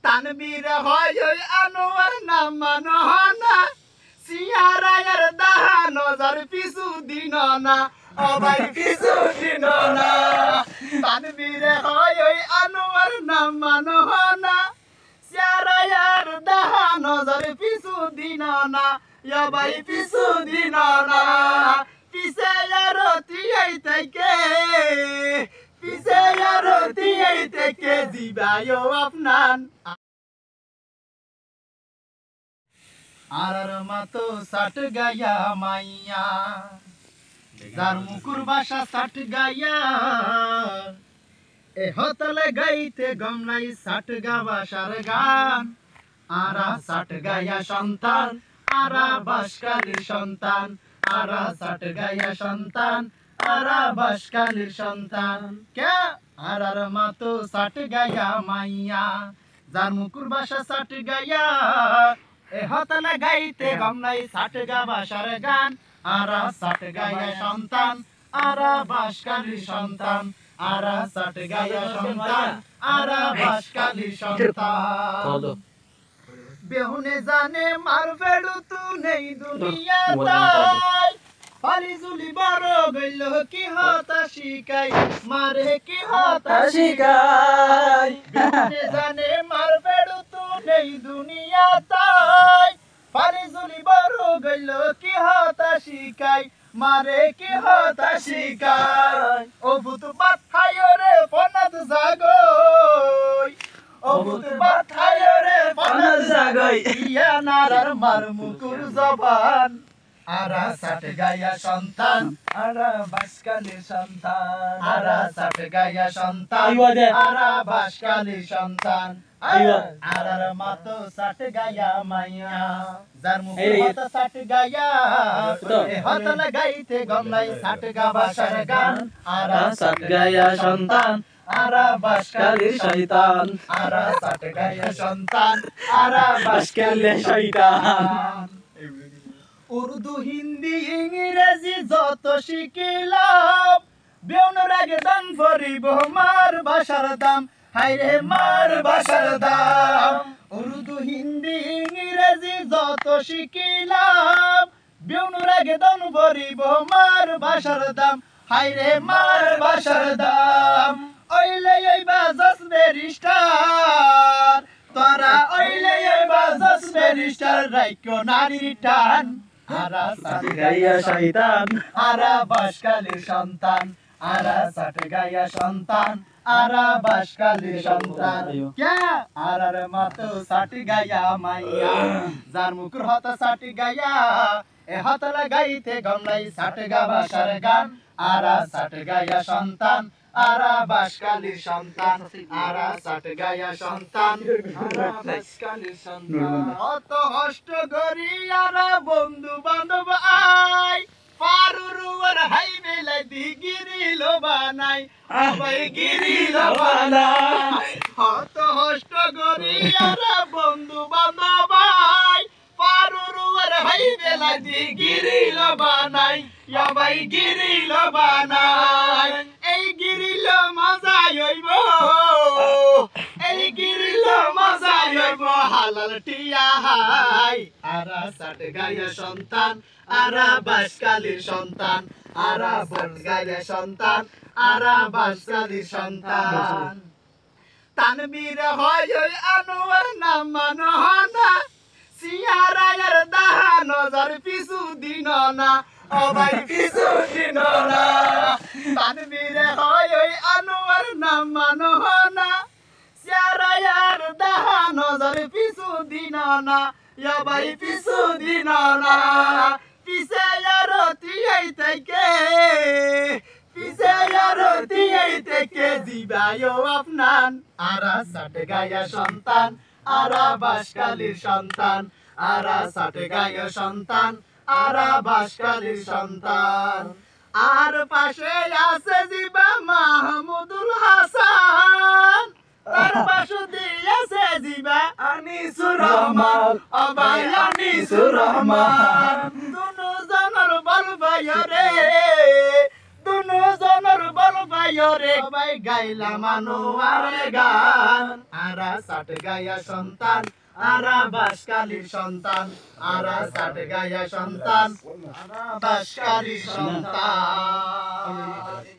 তানবীর হয় ওই আনোয়ার নাম মানহনা সিয়ারায়ের দাহা নজর পিছু দিন না ও ভাই পিছু দিন না তানবীর হয় ওই আনোয়ার নাম মানহনা সিয়ারায়ের দাহা নজর পিছু দিন না ও ভাই পিছু দিন না পিছে রতি থেকে পিছে রতি থেকে দিবায়ো আপনান আর মাতো সাট গায়া মাইয়া যার মুকুর বাসা সাট গায়া এ হতলে গাইতে গমলাই সাট গা বাসার গান আরা সাট গায়া সন্তান আরা বাসকালীর সন্তান আরা সাট গায়া সন্তান আরা বাসকালীর সন্তান কে আর মাতো সাট গায়া মাইয়া যার মুকুর বাসা সাট গায়া এ হতলে গাইতে গমলাই সাট গা বাসার গান আরা সাট গায়া সন্তান আরা বাসকালীর সন্তান আরা সাট গায়া সন্তান আরা বাসকালীর সন্তান বেহুনে জানে মার ফেড়ু তু নেই দুনিয়া তাই পারিজুলি বড় গইল কি হতা শিকাই মারে কি হতা শিকাই বেহুনে জানে মার ফেড়ু তু নেই দুনিয়া তাই পারিজুলি বড় গইল কি হতা শিকাই মারে কি হতা শিকাই ও ভূত বাথায় রে ফনাদ জাগই ও ভূত বাথায় রে ফনাদ জাগই ইয়া নারার মার মুকুর জবান আরা সাট গায়া সন্তান আরা বাসকালীর সন্তান আরা সাট গায়া সন্তান আরা বাসকালীর সন্তান আরার মাতো সাট গায়া মাইয়া যার মুকুর হতা সাট গায়া এ হতল গাইতে গমলাই সাট গা বাসার গান আরা সাট গায়া সন্তান আরা বাসকালীর শয়তান আরা সাট গায়া সন্তান আরা বাসকালীর শয়তান উর্দু হিন্দি ইংরেজি যত শিখিলাম বেউনের আগে দান ফরিব মার ভাষার দাম হায়রে মার ভাষার দাম উর্দু হিন্দি ইংরেজি যত শিখিলাম বেউনের আগে দান ফরিব মার ভাষার দাম হায়রে মার ভাষার দাম ওইলে এই বাজাস বেরিস্টার তোরা ওইলে এই বাজাস বেরিস্টার রাইকো নারীর টান আরা সাট গায়া শয়তান আরা বাসকালীর সন্তান আরা সাট গায়া সন্তান আরা বাসকালীর সন্তান কে আরার মাতো সাট গায়া মাইয়া যার মুকুর হতা সাট গায়া এ হতল গাইতে গমলাই সাট গা বাসার গান আরা সাট গায়া সন্তান আরা বাসকালীর সন্তান আরা সাট গায়া সন্তান আরা বাসকালীর সন্তান অত কষ্ট করি আরা বন্ধু বান্ধব আই পারুরুর হাই মেলাই দি গিরিল বানাই আবাই গিরিল বানাই অত কষ্ট করি আরা বন্ধু বান্ধব আই পারুরুর হাই মেলাই দি গিরিল বানাই আবাই গিরিল বানাই এই গিরিল মজা হইব এই গিরিল মজা হইব হালাল টিয়া হাই আরা সাট গায়া সন্তান আরা বাসকালীর সন্তান আরা সাট গায়া সন্তান আরা বাসকালীর সন্তান তানবীর হয় ওই আনোয়ার নাম মানহনা সিয়ারায়ের দাহা নজর পিছু দিন না ও ভাই পিছু দিন না তানবীর হয় ওই আনোয়ার নাম মানহনা সিয়ারায়ের দাহা নজর পিছু দিন না ও ভাই পিছু দিন না পিছে রতি থেকে পিছে রতি থেকে দিবায়ো আপনান আরা সাট গায়া সন্তান আরা বাসকালীর সন্তান আরা সাট গায়া সন্তান আরা বাসকালীর সন্তান আর পাশে আছে জিবা মাহমুদুল হাসান তার পাশে দিয়েছে জিবা আনিসুর রহমান আবাই আনিসুর রহমান দুনো জনের বল ভাই রে দুনো জনের বল ভাই আয়ো রে সবাই গাইলাম আনোয়ারের গান আরা সাটগাঁইয়া সন্তান আরা বাঁশখালীর সন্তান আরা সাটগাঁইয়া সন্তান আরা বাঁশখালীর সন্তান